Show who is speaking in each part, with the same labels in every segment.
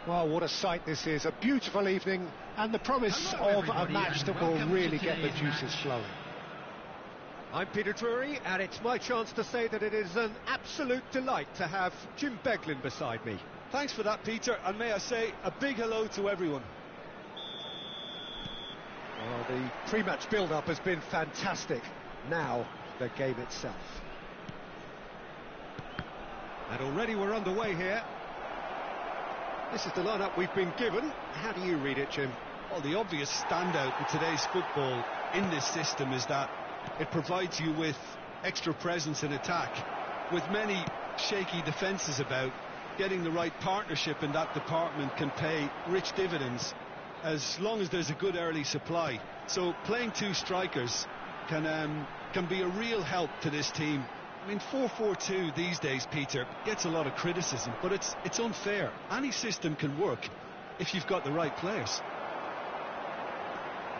Speaker 1: Well, what a sight this is, a beautiful evening and the promise of a match that will really get the juices flowing. I'm Peter Drury, and it's my chance to say that it is an absolute delight to have Jim Beglin beside me.
Speaker 2: Thanks for that, Peter, and may I say a big hello to everyone.
Speaker 1: Well, the pre-match build-up has been fantastic. Now, the game itself. And already we're underway here. This is the lineup we've been given. How do you read it, Jim?
Speaker 2: Well, the obvious standout in today's football in this system is that it provides you with extra presence in attack. With many shaky defences about, getting the right partnership in that department can pay rich dividends as long as there's a good early supply. So playing two strikers can be a real help to this team. I mean, 4-4-2 these days, Peter, gets a lot of criticism, but it's unfair. Any system can work if you've got the right players.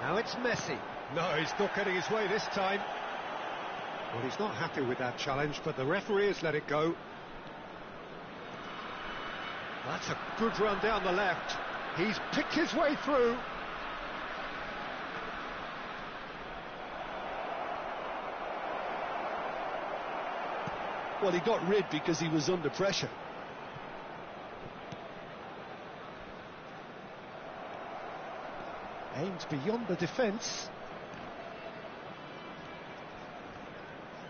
Speaker 1: Now it's Messi. No, he's not getting his way this time. Well, he's not happy with that challenge, but the referee has let it go. That's a good run down the left. He's picked his way through.
Speaker 2: Well, he got rid because he was under pressure.
Speaker 1: Aimed beyond the defence.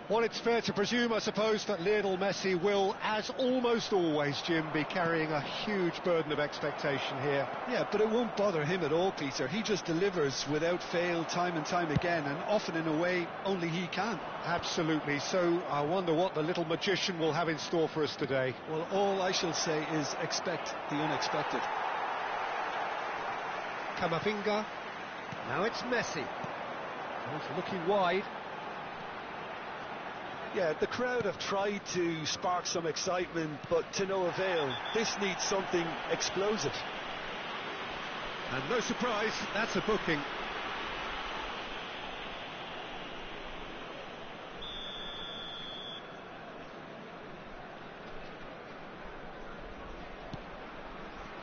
Speaker 1: Well, it's fair to presume, I suppose, that Lionel Messi will, as almost always, Jim, be carrying a huge burden of expectation here.
Speaker 2: Yeah, but it won't bother him at all, Peter. He just delivers without fail time and time again, and often in a way only he can.
Speaker 1: Absolutely. So I wonder what the little magician will have in store for us today.
Speaker 2: Well, all I shall say is expect the unexpected.
Speaker 1: Camavinga. Now it's Messi. He's looking wide.
Speaker 2: Yeah, the crowd have tried to spark some excitement, but to no avail. This needs something explosive.
Speaker 1: And no surprise, that's a booking.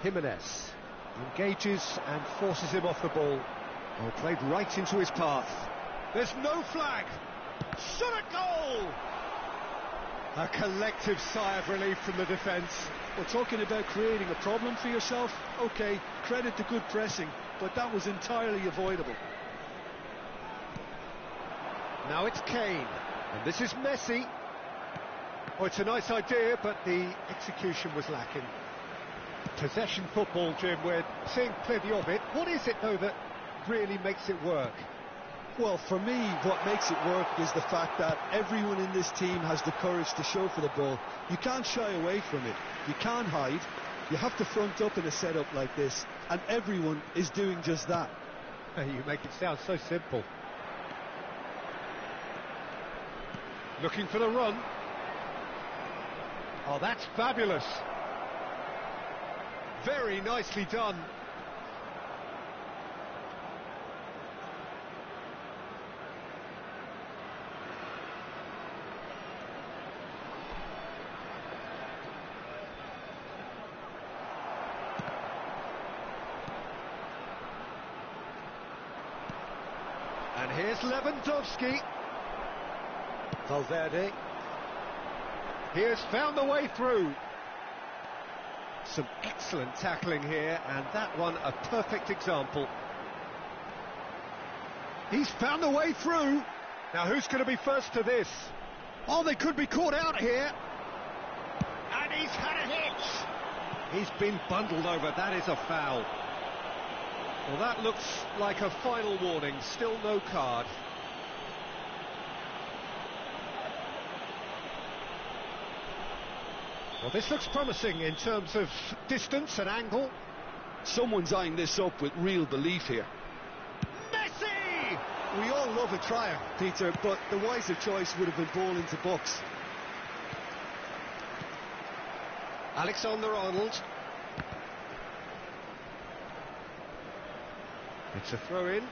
Speaker 1: Jimenez engages and forces him off the ball. Oh, played right into his path. There's no flag. Shot a goal! A collective sigh of relief from the defence.
Speaker 2: Well, talking about creating a problem for yourself, OK, credit to good pressing, but that was entirely avoidable.
Speaker 1: Now it's Kane, and this is Messi. Oh, it's a nice idea, but the execution was lacking. Possession football, Jim, we're seeing plenty of it. What is it, though, that really makes it work?
Speaker 2: Well, for me, what makes it work is the fact that everyone in this team has the courage to show for the ball. You can't shy away from it. You can't hide. You have to front up in a setup like this, and everyone is doing just that.
Speaker 1: You make it sound so simple. Looking for the run. Oh, that's fabulous. Very nicely done. And here's Lewandowski. Valverde. He has found the way through. Some excellent tackling here, and that one a perfect example. He's found the way through. Now who's going to be first to this? Oh, they could be caught out here. And he's had a hit. He's been bundled over. That is a foul. Well, that looks like a final warning. Still no card. Well, this looks promising in terms of distance and angle.
Speaker 2: Someone's eyeing this up with real belief here.
Speaker 1: Messi!
Speaker 2: We all love a triumph, Peter, but the wiser choice would have been ball into box.
Speaker 1: Alexander-Arnold. It's a throw-in.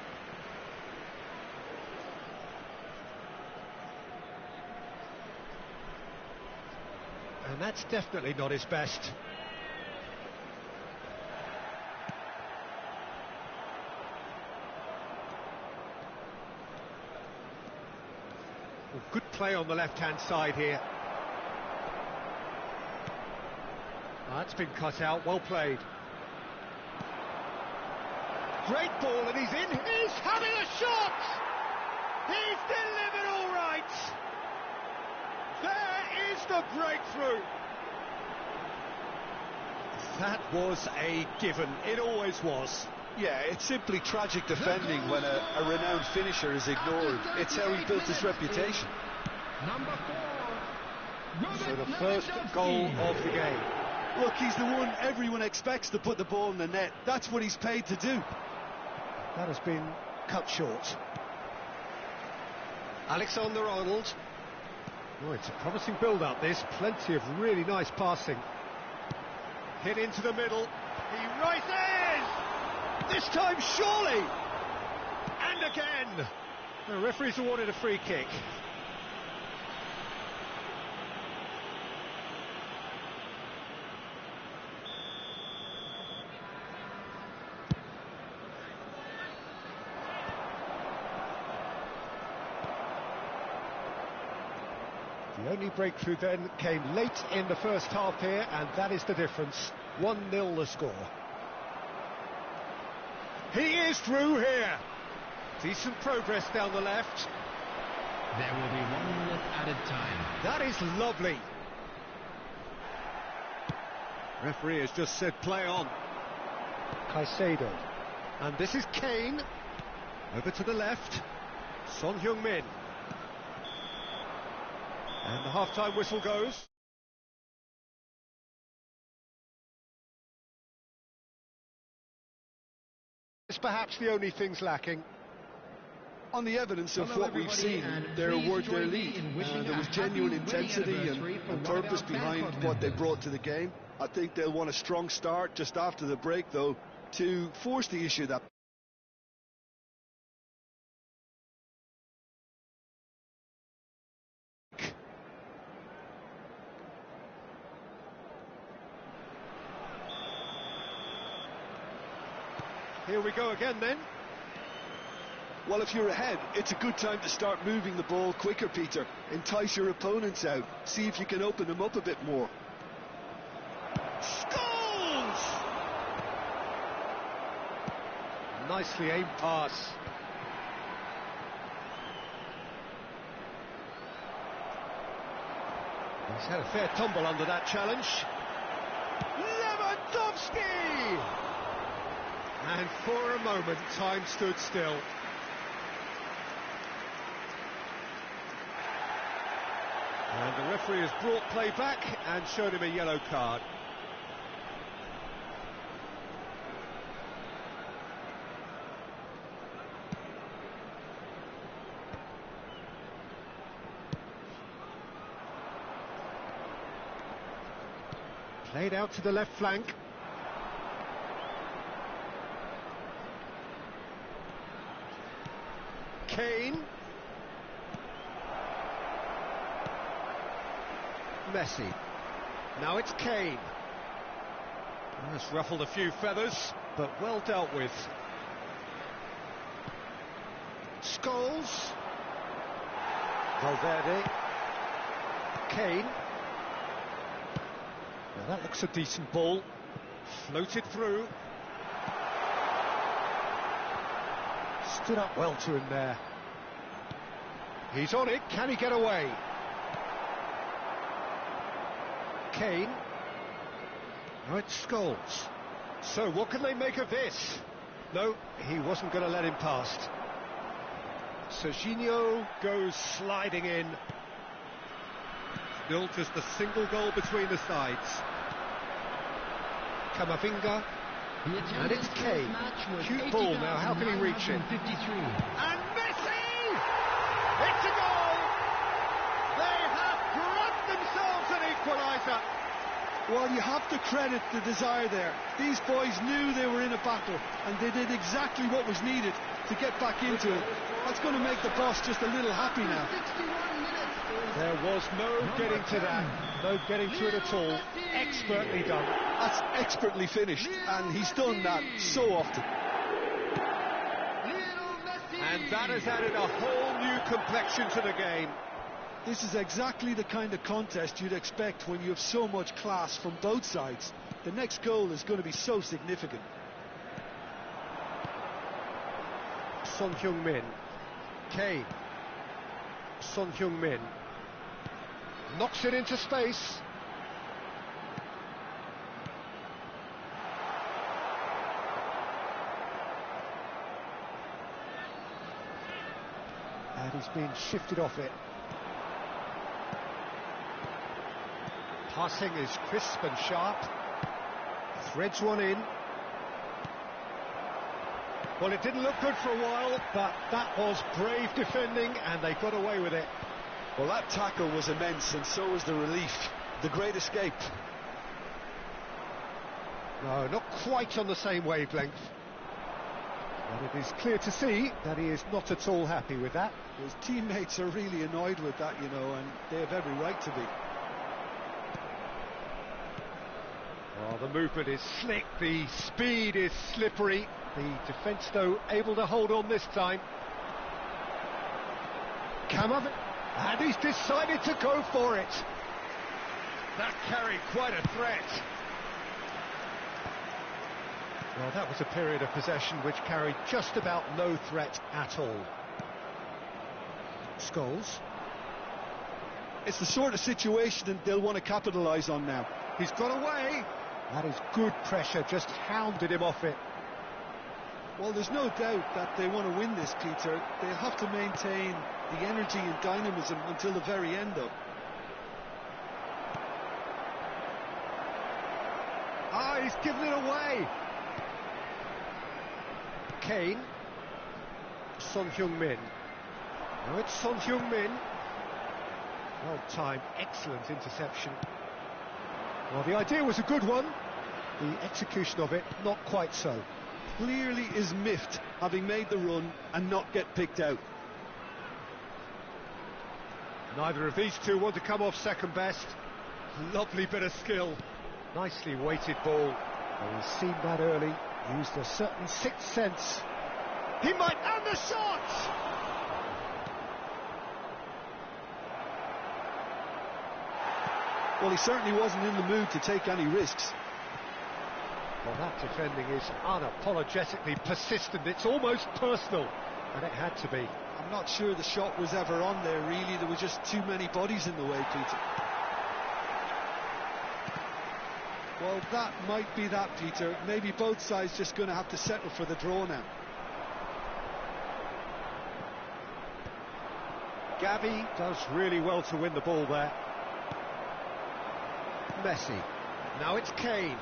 Speaker 1: And that's definitely not his best. Well, good play on the left-hand side here. That's been cut out, well played. Great ball, and he's in. He's having a shot! He's delivered all right! There is the breakthrough! That was a given, it always was.
Speaker 2: Yeah, it's simply tragic defending when a renowned finisher is ignored. It's how he built his reputation.
Speaker 3: Number 4.
Speaker 1: So the first goal of the game.
Speaker 2: Look, he's the one everyone expects to put the ball in the net. That's what he's paid to do.
Speaker 1: That has been cut short. Alexander-Arnold. Oh, it's a promising build-up, this. Plenty of really nice passing. Hit into the middle. He rises! This time, surely! And again! The referee's awarded a free kick. The only breakthrough then came late in the first half here, and that is the difference. 1-0 the score. He is through here. Decent progress down the left.
Speaker 3: There will be 1 minute added time.
Speaker 1: That is lovely. Referee has just said play on. Caicedo. And this is Kane. Over to the left. Son Heung-min. And the half-time whistle goes. It's perhaps the only things lacking.
Speaker 2: On the evidence of what we've seen, they're awarded their lead. There was genuine intensity and purpose behind what they brought to the game. I think they'll want a strong start just after the break, though, to force the issue that...
Speaker 1: Here we go again then.
Speaker 2: Well, if you're ahead, it's a good time to start moving the ball quicker, Peter. Entice your opponents out. See if you can open them up a bit more.
Speaker 1: Scores! Nicely aimed pass. He's had a fair tumble under that challenge. Lewandowski! And for a moment, time stood still. And the referee has brought play back and showed him a yellow card. Played out to the left flank. Kane. Messi. Now it's Kane. That's ruffled a few feathers, but well dealt with. Scholes. Valverde. Kane. Now that looks a decent ball. Floated through. Stood up well to him there. He's on it, can he get away? Kane. Now it's Scholes. So what can they make of this? No, he wasn't going to let him past. Serginho goes sliding in. Still just a single goal between the sides. Camavinga. And it's Kane. Cute ball now, how can he reach it? And Messi! It's a goal! They have grabbed themselves an equaliser.
Speaker 2: Well, you have to credit the desire there. These boys knew they were in a battle, and they did exactly what was needed to get back into it. That's going to make the boss just a little happy now.
Speaker 1: There was no getting to that, no getting to it at all. Expertly done.
Speaker 2: That's expertly finished, and he's done that so often.
Speaker 1: And that has added a whole new complexion to the game.
Speaker 2: This is exactly the kind of contest you'd expect when you have so much class from both sides. The next goal is going to be so significant.
Speaker 1: Son Heung-min. Kane. Son Heung-min. Knocks it into space. And he's been shifted off it. Passing is crisp and sharp. Threads one in. Well, it didn't look good for a while, but that was brave defending, and they got away with it.
Speaker 2: Well, that tackle was immense, and so was the relief. The great escape.
Speaker 1: No, not quite on the same wavelength. But it is clear to see that he is not at all happy with that.
Speaker 2: His teammates are really annoyed with that, you know, and they have every right to be.
Speaker 1: Oh, the movement is slick, the speed is slippery. The defence, though, able to hold on this time. Kamov, and he's decided to go for it. That carried quite a threat. Well, that was a period of possession which carried just about no threat at all. Scholes.
Speaker 2: It's the sort of situation that they'll want to capitalise on now.
Speaker 1: He's got away. That is good pressure, just hounded him off it.
Speaker 2: Well, there's no doubt that they want to win this, Peter. They'll have to maintain the energy and dynamism until the very end, though.
Speaker 1: Ah, he's given it away. Kane. Son Heung-min. Now it's Son Heung-min. Well timed, excellent interception. Well, the idea was a good one. The execution of it, not quite so.
Speaker 2: Clearly is miffed, having made the run and not get picked out.
Speaker 1: Neither of these two want to come off second best. Lovely bit of skill. Nicely weighted ball. Well, he's seen that early. Used a certain sixth sense. He might, and the shot!
Speaker 2: Well, he certainly wasn't in the mood to take any risks.
Speaker 1: Well, that defending is unapologetically persistent. It's almost personal, and it had to be.
Speaker 2: I'm not sure the shot was ever on there, really. There were just too many bodies in the way, Peter. Well, that might be that, Peter. Maybe both sides just going to have to settle for the draw now.
Speaker 1: Gavi does really well to win the ball there. Messi. Now it's Kane.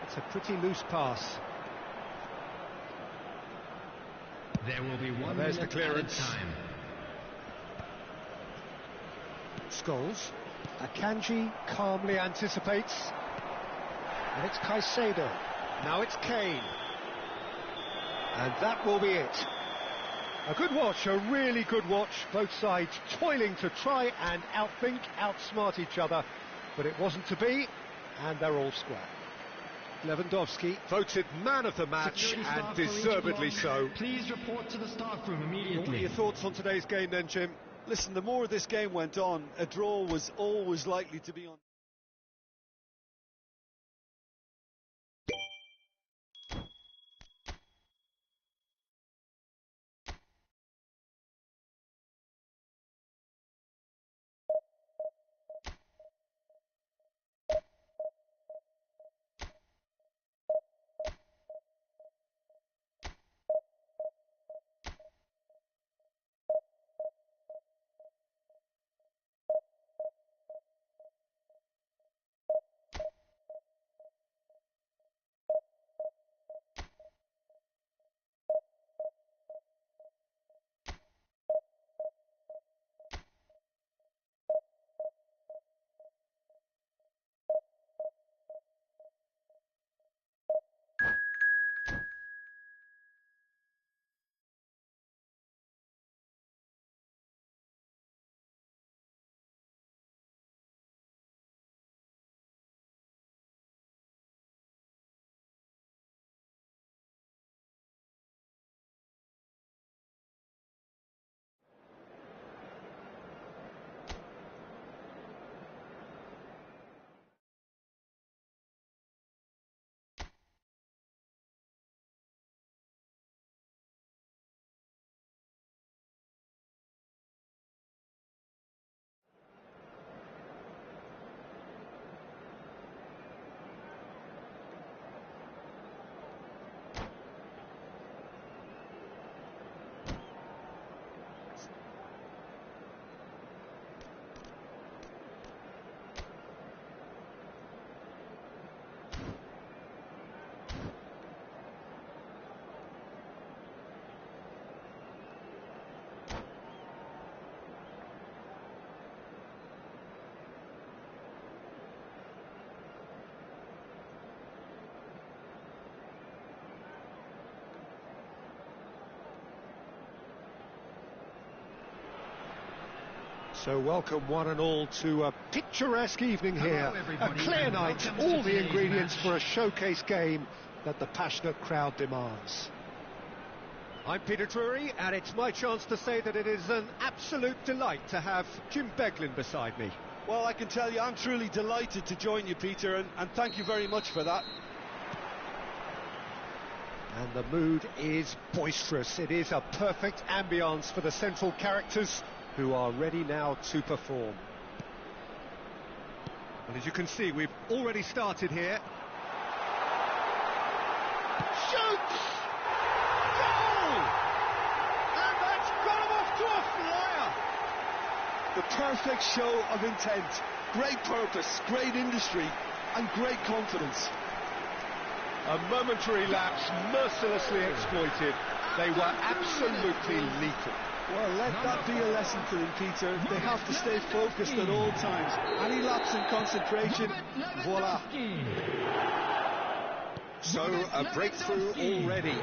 Speaker 1: It's a pretty loose pass.
Speaker 3: There will be one
Speaker 1: there's the
Speaker 3: minute
Speaker 1: clearance.
Speaker 3: added time.
Speaker 1: Scholes. Akanji calmly anticipates. And it's Caicedo. Now it's Kane. And that will be it. A good watch, a really good watch. Both sides toiling to try and outthink, outsmart each other. But it wasn't to be, and they're all square. Lewandowski voted man of the match, and deservedly so.
Speaker 3: Please report to the staff room
Speaker 1: What were
Speaker 3: immediately.
Speaker 1: your thoughts on today's game then, Jim?
Speaker 2: Listen, the more this game went on, a draw was always likely to be on.
Speaker 1: So welcome one and all to a picturesque evening here, a clear night, all the ingredients for a showcase game that the passionate crowd demands. I'm Peter Drury, and it's my chance to say that it is an absolute delight to have Jim Beglin beside me.
Speaker 2: Well, I can tell you I'm truly delighted to join you, Peter, and thank you very much for that.
Speaker 1: And the mood is boisterous. It is a perfect ambience for the central characters who are ready now to perform. Well, as you can see, we've already started here. Shoots! Goal! And that's got him off to a flyer!
Speaker 2: The perfect show of intent, great purpose, great industry, and great confidence.
Speaker 1: A momentary lapse, mercilessly exploited. They were absolutely lethal.
Speaker 2: Well, let that be a lesson to them, Peter. They have to stay focused at all times. Any lapse in concentration, voila.
Speaker 1: So, a breakthrough already.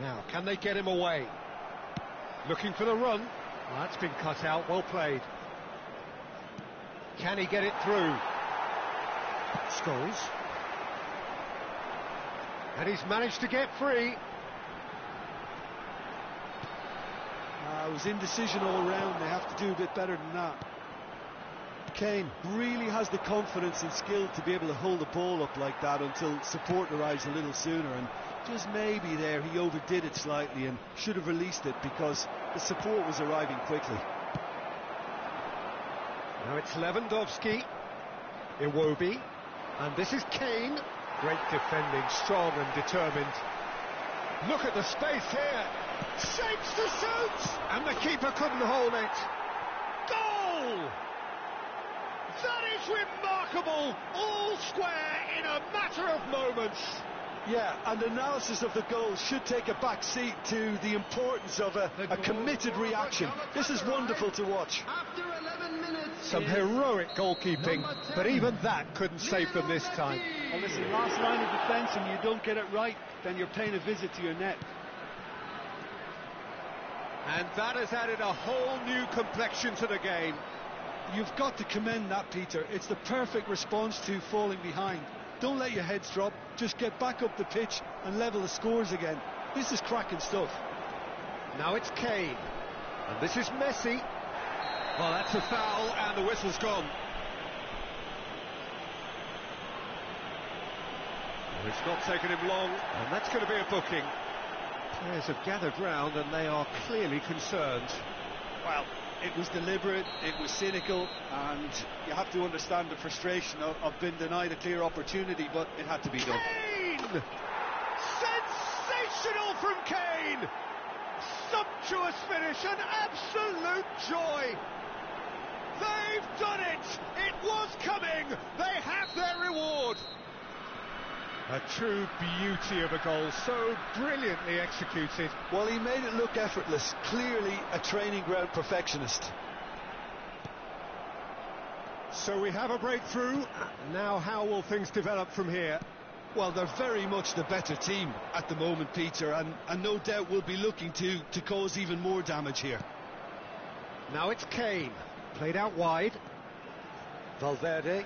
Speaker 1: Now, can they get him away? Looking for the run. Well, that's been cut out, well played. Can he get it through? Scholes. And he's managed to get free.
Speaker 2: It was indecision all round. They have to do a bit better than that. Kane really has the confidence and skill to be able to hold the ball up like that until support arrives a little sooner, and just maybe there he overdid it slightly and should have released it because the support was arriving quickly.
Speaker 1: Now it's Lewandowski, Iwobi, and this is Kane. Great defending, strong and determined. Look at the space here. Shapes to shoot! And the keeper couldn't hold it. Goal! That is remarkable! All square in a matter of moments.
Speaker 2: Yeah, and analysis of the goal should take a back seat to the importance of a committed reaction. This is wonderful to watch.
Speaker 3: After 11 minutes,
Speaker 1: Some heroic goalkeeping, but even that couldn't save them this time.
Speaker 2: Well, listen, last line of defence, and you don't get it right, then you're paying a visit to your net.
Speaker 1: And that has added a whole new complexion to the game.
Speaker 2: You've got to commend that, Peter. It's the perfect response to falling behind. Don't let your heads drop, just get back up the pitch and level the scores again. This is cracking stuff.
Speaker 1: Now it's Kane, and this is Messi. Well, that's a foul, and the whistle's gone. Well, it's not taken him long, and that's going to be a booking. Players have gathered round, and they are clearly concerned.
Speaker 2: Well, it was deliberate, it was cynical, and you have to understand the frustration of being denied a clear opportunity, but it had to be done.
Speaker 1: Kane! Sensational from Kane! Sumptuous finish, an absolute joy! They've done it! It was coming! They have their reward! A true beauty of a goal, so brilliantly executed.
Speaker 2: Well, he made it look effortless, clearly a training ground perfectionist.
Speaker 1: So we have a breakthrough. Now how will things develop from here?
Speaker 2: Well, they're very much the better team at the moment, Peter, and no doubt will be looking to cause even more damage here.
Speaker 1: Now it's Kane, played out wide. Valverde.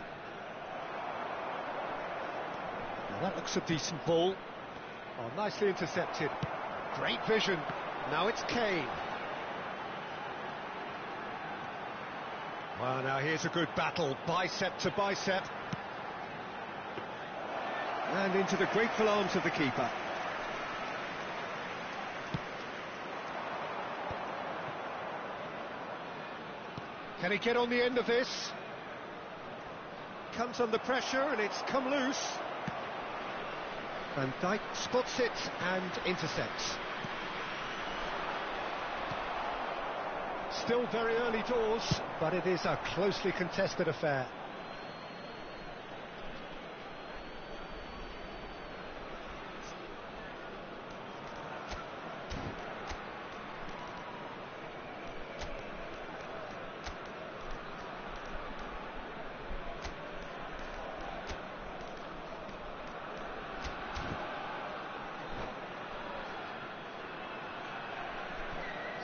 Speaker 1: Well, that looks a decent ball. Oh, nicely intercepted. Great vision. Now it's Kane. Well, now here's a good battle, bicep to bicep. And into the grateful arms of the keeper. Can he get on the end of this? Comes under pressure and it's come loose. Van Dijk spots it and intercepts. Still very early doors, but it is a closely contested affair.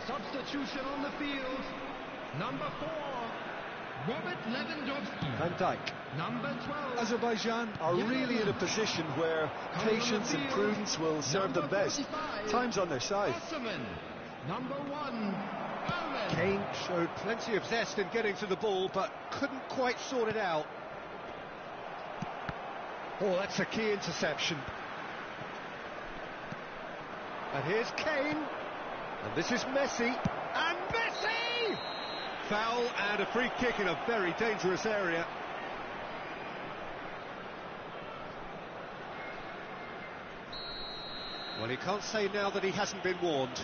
Speaker 3: Substitution on the field. Number 4, Robert Lewandowski.
Speaker 1: Van Dijk.
Speaker 3: Number 12.
Speaker 2: Azerbaijan are really in a position where patience and prudence will serve them best. Time's on their side.
Speaker 3: Osman. Number 1, Owen.
Speaker 1: Kane showed plenty of zest in getting to the ball, but couldn't quite sort it out. Oh, that's a key interception. And here's Kane. And this is Messi. And Messi! Foul and a free kick in a very dangerous area. Well, he can't say now that he hasn't been warned.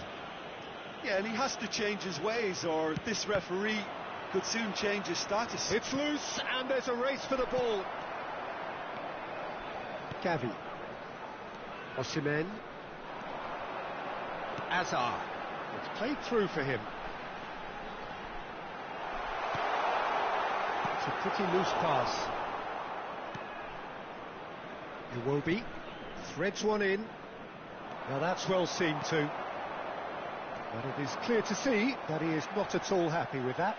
Speaker 2: Yeah, and he has to change his ways, or this referee could soon change his status.
Speaker 1: It's loose, and there's a race for the ball. Gavi. Osimhen. Azar. It's played through for him. It's a pretty loose pass. Iwobi threads one in. Now that's well seen too. But it is clear to see that he is not at all happy with that.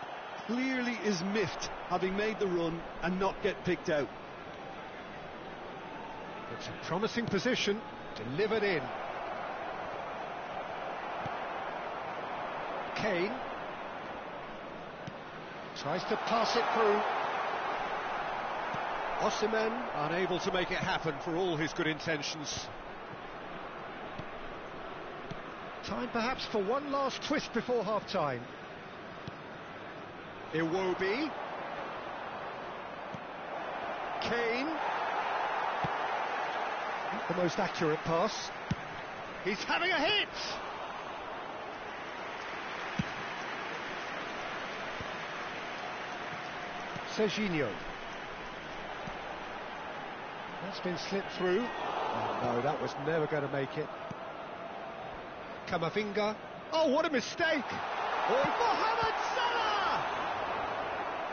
Speaker 2: Clearly is miffed, having made the run and not get picked out.
Speaker 1: It's a promising position, delivered in. Kane tries to pass it through. Osimhen unable to make it happen for all his good intentions. Time perhaps for one last twist before half-time. Iwobi. Kane. Not the most accurate pass. He's having a hit! Serginho. That's been slipped through. Oh, no, that was never going to make it. Camavinga. Oh, what a mistake! Oh, Mohamed Salah!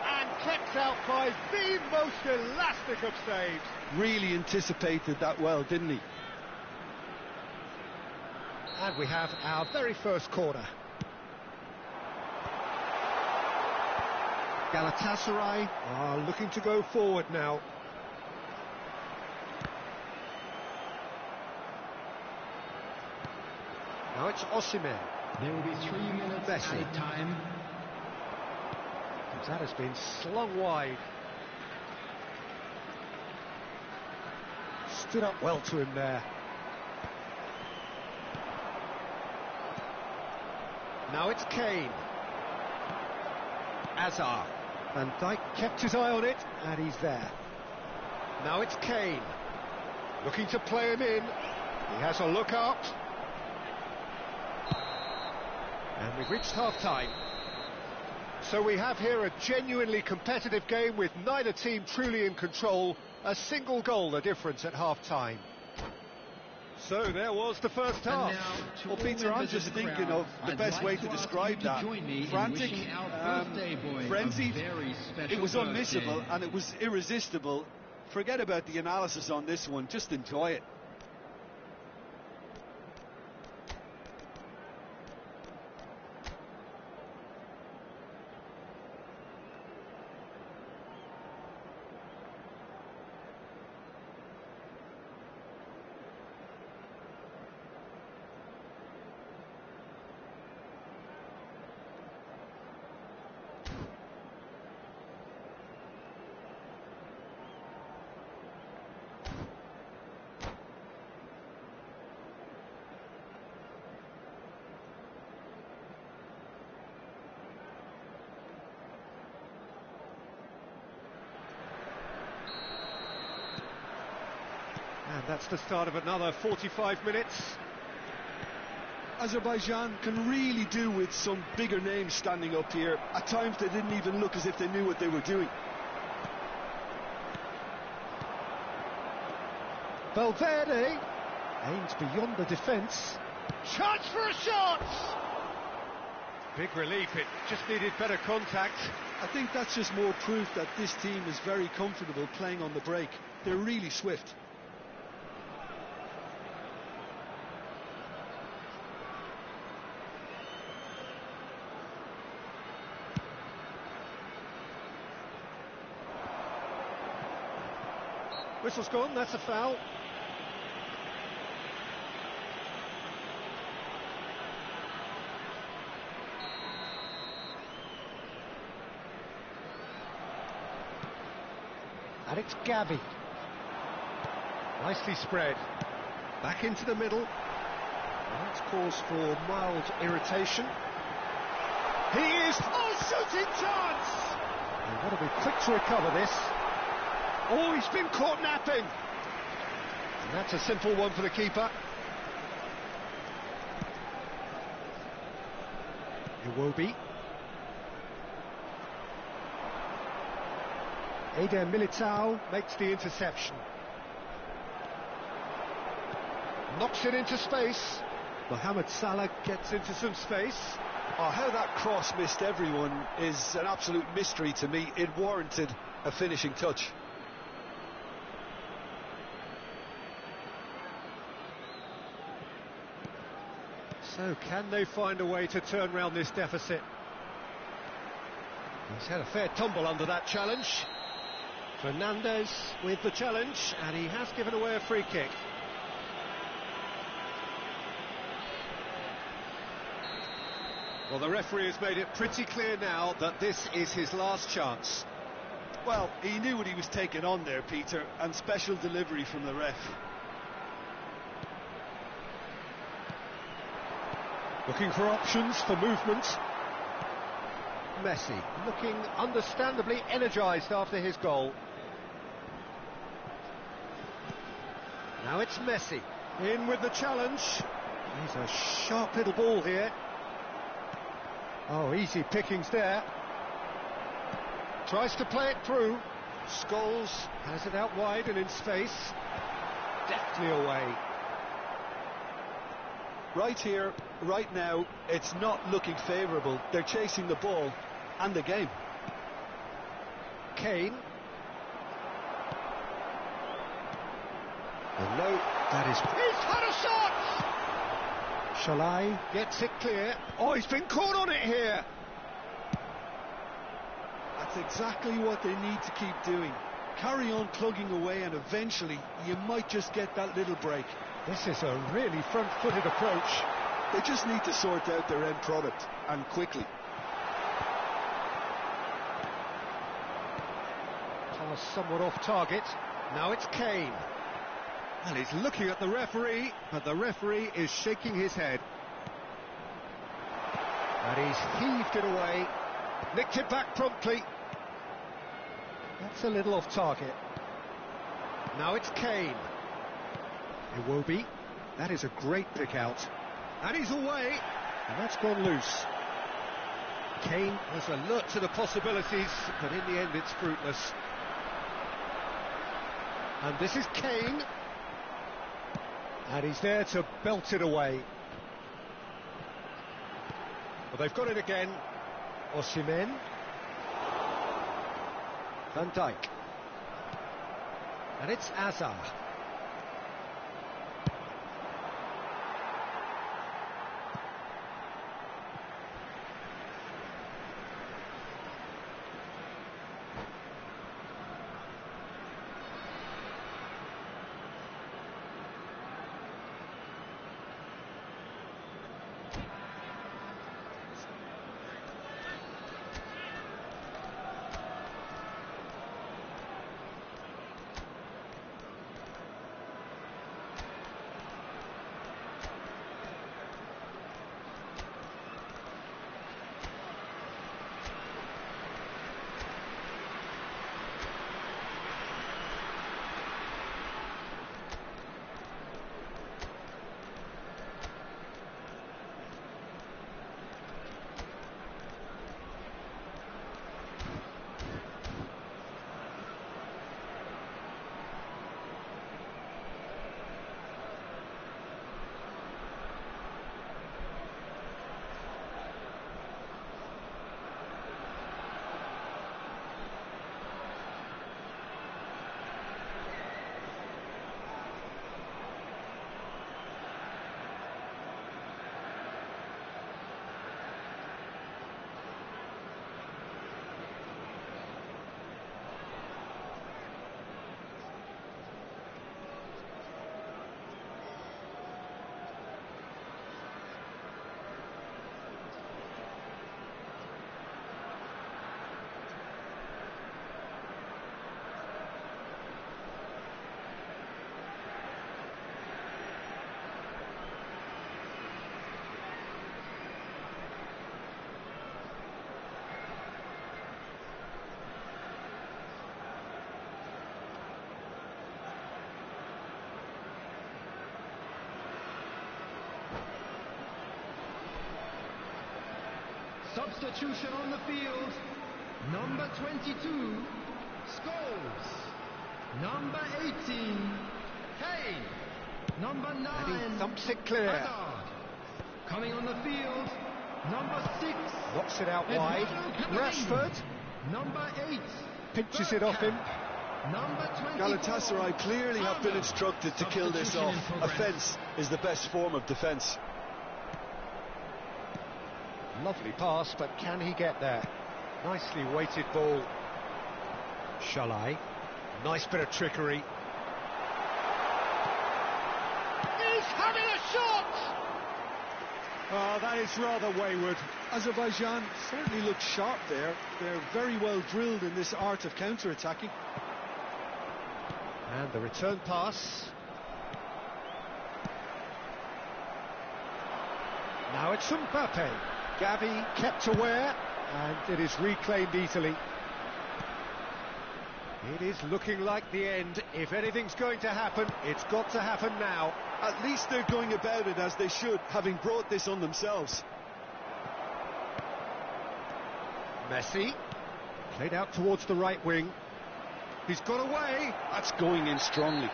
Speaker 1: And kept out by the most elastic of saves.
Speaker 2: Really anticipated that well, didn't he?
Speaker 1: And we have our very first corner. Galatasaray are looking to go forward now. Now it's Osimhen.
Speaker 3: There will be 3 minutes
Speaker 1: Messi.
Speaker 3: added time.
Speaker 1: That has been slung wide. Stood up well to him there. Now it's Kane. Azar. Van Dijk kept his eye on it, and he's there. Now it's Kane. Looking to play him in. He has a look up. And we've reached half-time. So we have here a genuinely competitive game with neither team truly in control. A single goal the difference at half-time. So there was the first half.
Speaker 2: Well, Peter, I'm just thinking of the best way to describe that. Frantic, frenzied, it was unmissable and it was irresistible. Forget about the analysis on this one, just enjoy it.
Speaker 1: And that's the start of another 45 minutes.
Speaker 2: Azerbaijan can really do with some bigger names standing up here. At times they didn't even look as if they knew what they were doing.
Speaker 1: Valverde aims beyond the defence. Chance for a shot! Big relief, it just needed better contact.
Speaker 2: I think that's just more proof that this team is very comfortable playing on the break. They're really swift.
Speaker 1: Whistle's gone, that's a foul. And it's Gavi. Nicely spread. Back into the middle. And that's cause for mild irritation. He is... Oh, shooting chance! They've got to be quick to recover this. Oh, he's been caught napping. And that's a simple one for the keeper. Iwobi. Eder Militao makes the interception. Knocks it into space. Mohamed Salah gets into some space.
Speaker 2: Oh, how that cross missed everyone is an absolute mystery to me. It warranted a finishing touch.
Speaker 1: So, can they find a way to turn round this deficit? He's had a fair tumble under that challenge. Fernandez with the challenge, and he has given away a free kick. Well, the referee has made it pretty clear now that this is his last chance.
Speaker 2: Well, he knew what he was taking on there, Peter, and special delivery from the ref.
Speaker 1: Looking for options for movement. Messi looking understandably energised after his goal. Now it's Messi in with the challenge. He's a sharp little ball here. Oh, easy pickings there. Tries to play it through. Scholes has it out wide and in space. Deftly away.
Speaker 2: Right here, right now, it's not looking favourable. They're chasing the ball and the game.
Speaker 1: Kane. Oh, no, that is... He's had a shot! Shalai gets it clear. Oh, he's been caught on it here.
Speaker 2: That's exactly what they need to keep doing. Carry on plugging away and eventually you might just get that little break.
Speaker 1: This is a really front-footed approach.
Speaker 2: They just need to sort out their end product, and quickly.
Speaker 1: Pass somewhat off target. Now it's Kane. And he's looking at the referee, but the referee is shaking his head. And he's heaved it away. Nicked it back promptly. That's a little off target. Now it's Kane. Iwobi. That is a great pick out. And he's away. And that's gone loose. Kane was alert to the possibilities, but in the end it's fruitless. And this is Kane. And he's there to belt it away. Well, they've got it again. Osimhen. Van Dijk. And it's Azar.
Speaker 3: Substitution on the field. Number 22, Scholes. Number 18, Kane. Number 9,
Speaker 1: And he thumps it clear.
Speaker 3: Hazard. Coming on the field, number 6.
Speaker 1: Knocks it out
Speaker 3: Eduardo
Speaker 1: wide.
Speaker 3: Camavinga.
Speaker 1: Rashford
Speaker 3: Number 8.
Speaker 1: pinches it off him.
Speaker 3: Number 24.
Speaker 2: Galatasaray clearly have been instructed to kill this off.
Speaker 3: Substitution in progress.
Speaker 2: Offence is the best form of defence.
Speaker 1: Lovely pass, but can he get there? Nicely weighted ball. Shalai. Nice bit of trickery. He's having a shot! Oh, that is rather wayward.
Speaker 2: Azerbaijan certainly look sharp there. They're very well drilled in this art of counter-attacking.
Speaker 1: And the return pass. Now it's Mbappe. Gavi kept aware, and it is reclaimed easily. It is looking like the end. If anything's going to happen, it's got to happen now.
Speaker 2: At least they're going about it as they should, having brought this on themselves.
Speaker 1: Messi, played out towards the right wing. He's got away.
Speaker 2: That's going in strongly.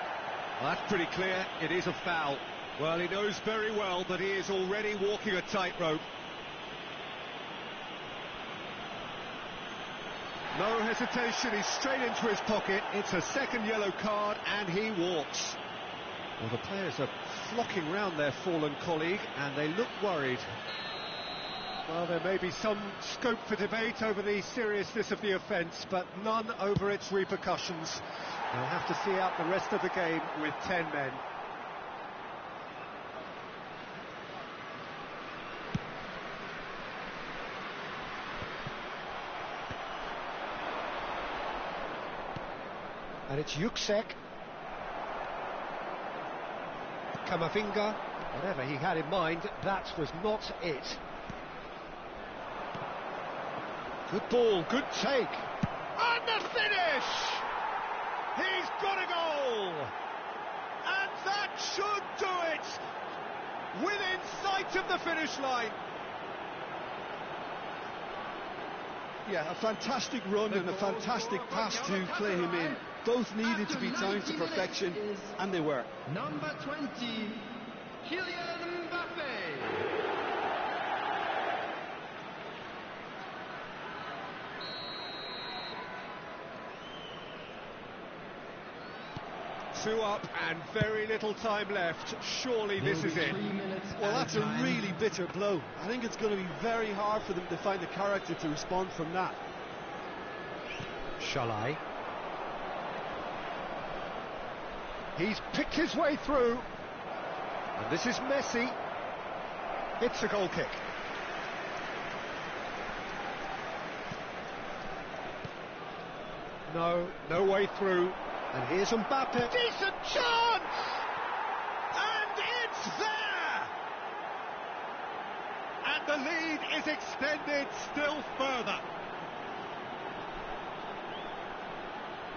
Speaker 1: Well, that's pretty clear. It is a foul. Well, he knows very well that he is already walking a tightrope. No hesitation, he's straight into his pocket. It's a second yellow card, and he walks. Well, the players are flocking round their fallen colleague, and they look worried. Well, there may be some scope for debate over the seriousness of the offence, but none over its repercussions. They'll have to see out the rest of the game with 10 men. And it's Yuksek. Camavinga. Whatever he had in mind, that was not it. Good ball, good take. And the finish! He's got a goal! And that should do it! Within sight of the finish line.
Speaker 2: Yeah, a fantastic run and a fantastic pass to play him in. Both needed to be timed to perfection, and they were.
Speaker 3: Number 20, Kylian Mbappe.
Speaker 1: 2 up and very little time left. Surely this is it.
Speaker 2: Well, that's a really bitter blow. I think it's going to be very hard for them to find the character to respond from that.
Speaker 1: Shalai. He's picked his way through. And this is Messi. It's a goal kick. No way through. And here's Mbappe. Decent chance! And it's there! And the lead is extended still further.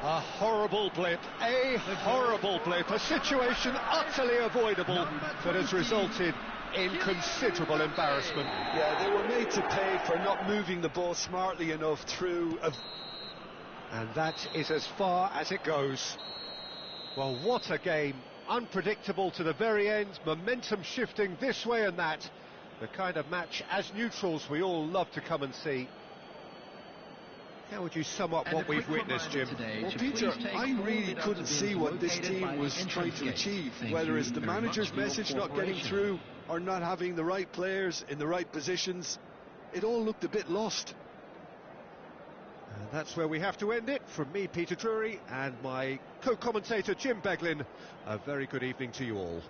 Speaker 1: A horrible blip, a situation utterly avoidable that has resulted in considerable embarrassment.
Speaker 2: Yeah, they were made to pay for not moving the ball smartly enough through a...
Speaker 1: And that is as far as it goes. Well, what a game. Unpredictable to the very end, momentum shifting this way and that. The kind of match, as neutrals, we all love to come and see. How would you sum up what we've witnessed, Jim?
Speaker 2: Well, Peter, I really couldn't see what this team was trying to achieve, whether it's the manager's message not getting through or not having the right players in the right positions. It all looked a bit lost.
Speaker 1: And that's where we have to end it. From me, Peter Drury, and my co-commentator, Jim Beglin, a very good evening to you all.